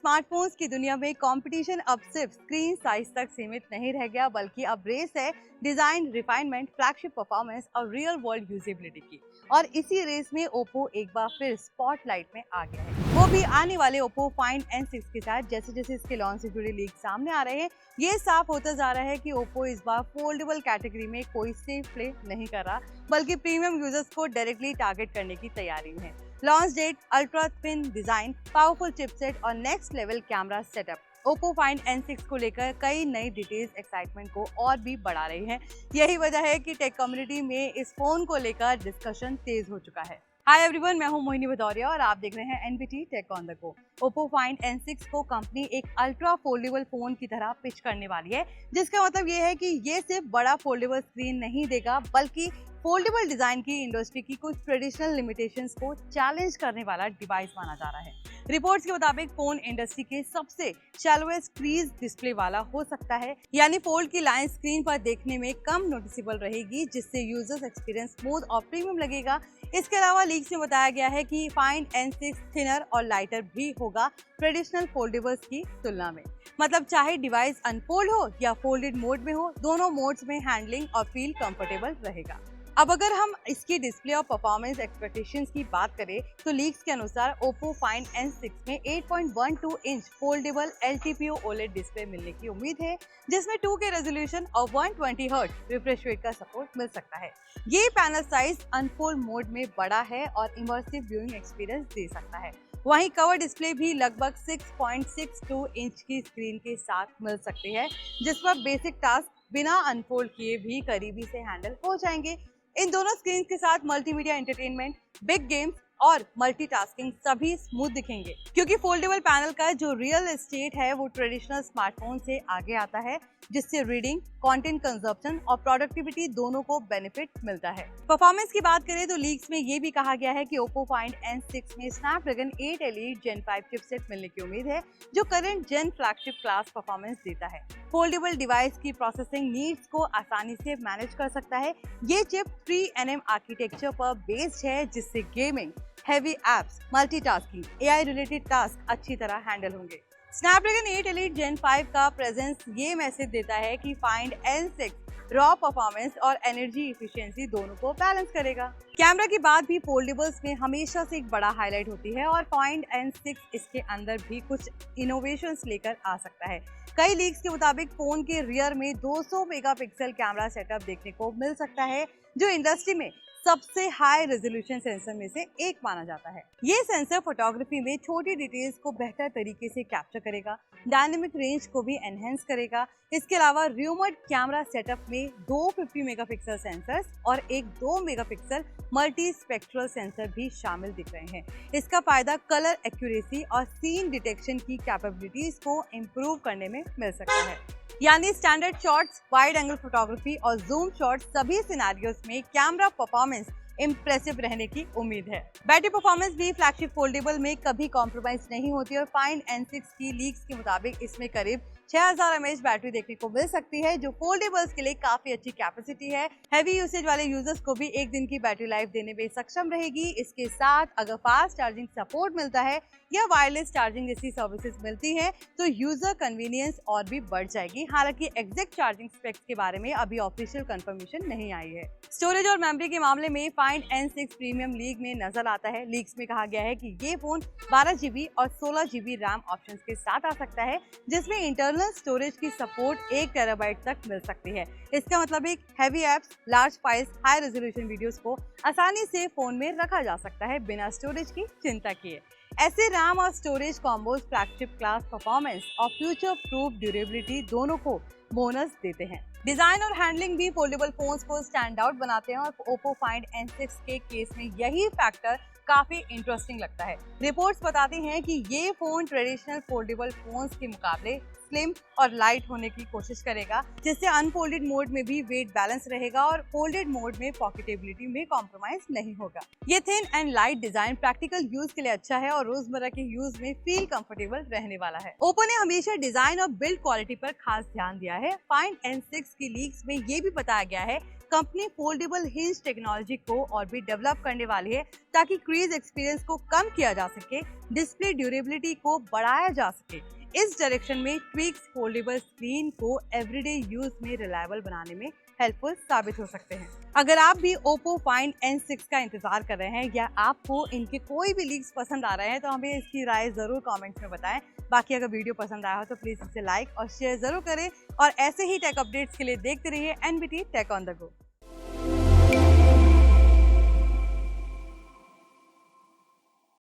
Smartphones की दुनिया में कंपटीशन अब सिर्फ स्क्रीन साइज तक सीमित नहीं रह गया, बल्कि अब रेस है डिजाइन, रिफाइनमेंट, फ्लैगशिप परफॉर्मेंस और रियल वर्ल्ड यूजेबिलिटी की। और इसी रेस में ओप्पो एक बार फिर स्पॉटलाइट में आ गया है, वो भी आने वाले ओप्पो फाइंड N6 के साथ। जैसे जैसे इसके लॉन्च से जुड़े लीक सामने आ रहे हैं, ये साफ होता जा रहा है कि ओप्पो इस बार फोल्डेबल कैटेगरी में कोई सेफ प्ले नहीं कर रहा, बल्कि प्रीमियम यूजर्स को डायरेक्टली टारगेट करने की तैयारी में है। Launch date, ultra thin design, powerful chipset और next level camera setup Oppo find N6 को लेकर कई नई डिटेल्स एक्साइटमेंट को और भी बढ़ा रही हैं। यही वजह है कि टेक कम्युनिटी में इस फोन को लेकर डिस्कशन तेज हो चुका है। हाय एवरीवन, मैं हूं मोहिनी भदौरिया और आप देख रहे हैं NBT tech on the go. Oppo find N6 को कंपनी एक अल्ट्रा फोल्डेबल फोन की तरह पिच करने वाली है, जिसका मतलब ये है कि ये सिर्फ बड़ा फोल्डेबल स्क्रीन नहीं देगा, बल्कि फोल्डेबल डिजाइन की इंडस्ट्री की कुछ ट्रेडिशनल लिमिटेशंस को चैलेंज करने वाला डिवाइस माना जा रहा है। रिपोर्ट्स के मुताबिक फोन इंडस्ट्री के सबसे शैलोएस्ट क्रीज डिस्प्ले वाला हो सकता है, यानी फोल्ड की लाइन स्क्रीन पर देखने में कम नोटिसेबल रहेगी, जिससे यूजर्स एक्सपीरियंस स्मूथ और प्रीमियम लगेगा। इसके अलावा लीक्स में बताया गया है कि फाइंड N6 थिनर और लाइटर भी होगा ट्रेडिशनल फोल्डेबल्स की तुलना में। मतलब चाहे डिवाइस अनफोल्ड हो या फोल्डेड मोड में हो, दोनों मोड्स में हैंडलिंग और फील कंफर्टेबल रहेगा। अब अगर हम इसकी डिस्प्ले और परफॉर्मेंस एक्सपेक्टेशंस की बात करें, तो लीक्स के अनुसार ओप्पो फाइंड N6 में 8.12 inch foldable LTPO OLED display मिलने की उम्मीद है, जिसमें 2K रेजोल्यूशन और 120 हर्ट्ज रिफ्रेश रेट का सपोर्ट मिल सकता है। ये पैनल साइज अनफोल्ड मोड में बड़ा है और इमर्सिव व्यूइंग एक्सपीरियंस दे सकता है। वहीं कवर डिस्प्ले भी लगभग 6.62 इंच की स्क्रीन के साथ मिल सकती है, जिस पर बेसिक टास्क बिना अनफोल्ड किए भी करीबी से हैंडल हो जाएंगे। इन दोनों स्क्रीन के साथ मल्टीमीडिया एंटरटेनमेंट, बिग गेम्स और मल्टीटास्किंग सभी स्मूथ दिखेंगे, क्योंकि फोल्डेबल पैनल का जो रियल एस्टेट है वो ट्रेडिशनल स्मार्टफोन से आगे आता है, जिससे रीडिंग, कंटेंट कंजप्शन और प्रोडक्टिविटी दोनों को बेनिफिट मिलता है। परफॉर्मेंस की बात करें तो लीक्स में ये भी कहा गया है कि ओप्पो फाइंड N6 में स्नैपड्रैगन 8 Elite Gen 5 चिपसेट मिलने की उम्मीद है, जो करंट जेन फ्लैगशिप क्लास परफॉर्मेंस देता है। फोल्डेबल डिवाइस की प्रोसेसिंग नीड्स को आसानी से मैनेज कर सकता है। ये चिप 3nm आर्किटेक्चर पर बेस्ड है, जिससे gaming, heavy apps, multitasking, AI related task अच्छी तरह हैंडल होंगे। स्नैपड्रैगन 8 Elite Gen 5 का प्रेजेंस ये मैसेज देता है कि फाइंड N6 रॉ परफॉर्मेंस और एनर्जी इफिशिएंसी दोनों को बैलेंस करेगा। कैमरा की बात भी फोल्डेबल्स में हमेशा से एक बड़ा हाईलाइट होती है, और फाइंड N6 इसके अंदर भी कुछ इनोवेशंस लेकर आ सकता है। कई लीक्स के मुताबिक फोन के रियर में 200 मेगापिक्सल कैमरा सेटअप देखने को मिल सकता है, जो इंडस्ट्री में सबसे हाई रेजोल्यूशन सेंसर में से एक माना जाता है। ये सेंसर फोटोग्राफी में छोटी डिटेल्स को बेहतर तरीके से कैप्चर करेगा, डायनेमिक रेंज को भी एनहेंस करेगा। इसके अलावा रूमर्ड कैमरा सेटअप में 250 मेगापिक्सल सेंसर्स और एक 2 मेगापिक्सल मल्टी स्पेक्ट्रल सेंसर भी शामिल दिख रहे हैं। इसका फायदा कलर एक्यूरेसी और सीन डिटेक्शन की कैपेबिलिटीज को इम्प्रूव करने में मिल सकता है। यानी standard shots, wide angle photography और जूम शॉट्स, सभी सिनेरियोस में कैमरा परफॉर्मेंस इम्प्रेसिव रहने की उम्मीद है। बैटरी परफॉर्मेंस भी फ्लैगशिप फोल्डेबल में कभी कॉम्प्रोमाइज नहीं होती, और फाइंड N6 की लीक्स के मुताबिक इसमें करीब 6000 mAh बैटरी देखने को मिल सकती है, जो फोल्डेबल्स के लिए काफी अच्छी कैपेसिटी है। हैवी यूसेज वाले यूजर्स को भी एक दिन की बैटरी लाइफ देने में सक्षम रहेगी। इसके साथ अगर फास्ट चार्जिंग सपोर्ट मिलता है या वायरलेस चार्जिंग जैसी सर्विसेज मिलती है, तो यूजर कन्वीनियंस और भी बढ़ जाएगी। हालांकि एग्जैक्ट चार्जिंग स्पेक्स के बारे में अभी ऑफिशियल कंफर्मेशन नहीं आई है। स्टोरेज और मेमोरी के मामले में फाइंड N6 प्रीमियम लीग में नजर आता है। लीक्स में कहा गया है कि ये फोन 12GB और 16GB रैम ऑप्शंस के साथ आ सकता है, जिसमें इंटरनल स्टोरेज की सपोर्ट 1 टेराबाइट तक मिल सकती है। इसका मतलब एक heavy apps, large files, high resolution videos को आसानी से फोन में रखा जा सकता है बिना स्टोरेज की चिंता किए। ऐसे रैम और storage combos flagship class performance और फ्यूचर प्रूफ ड्यूरेबिलिटी दोनों को बोनस देते हैं। डिजाइन और हैंडलिंग भी फोल्डेबल फोन्स को स्टैंड आउट बनाते हैं, और ओप्पो फाइंड N6 के केस में यही फैक्टर काफी इंटरेस्टिंग लगता है। रिपोर्ट्स बताती हैं कि ये फोन ट्रेडिशनल फोल्डेबल फोन्स के मुकाबले स्लिम और लाइट होने की कोशिश करेगा, जिससे अनफोल्डेड मोड में भी वेट बैलेंस रहेगा और फोल्डेड मोड में पॉकेटेबिलिटी में कॉम्प्रोमाइज नहीं होगा। ये thin and light design practical use के लिए अच्छा है और रोजमर्रा के यूज में फील कंफर्टेबल रहने वाला है। ओप्पो ने हमेशा डिजाइन और बिल्ड क्वालिटी पर खास ध्यान दिया है। फाइंड N6 की लीक्स में ये भी बताया गया है कंपनी फोल्डेबल हिंज टेक्नोलॉजी को और भी डेवलप करने वाली है ताकि क्रूज एक्सपीरियंस को कम किया जा सके, डिस्प्ले ड्यूरेबिलिटी को बढ़ाया जा सके। इस डायरेक्शन में ट्विक्स फोल्डेबल स्क्रीन को एवरीडे यूज में रिलायबल बनाने में हेल्पफुल साबित हो सकते हैं। अगर आप भी Oppo Find N6 का इंतजार कर रहे हैं या आपको इनके कोई भी लीक्स पसंद आ रहे हैं तो हमें इसकी राय जरूर कमेंट्स में बताएं। बाकी अगर वीडियो पसंद आया हो तो प्लीज इसे लाइक और शेयर जरूर करें और ऐसे ही टेक अपडेट्स के लिए देखते रहिए NBT tech on the go.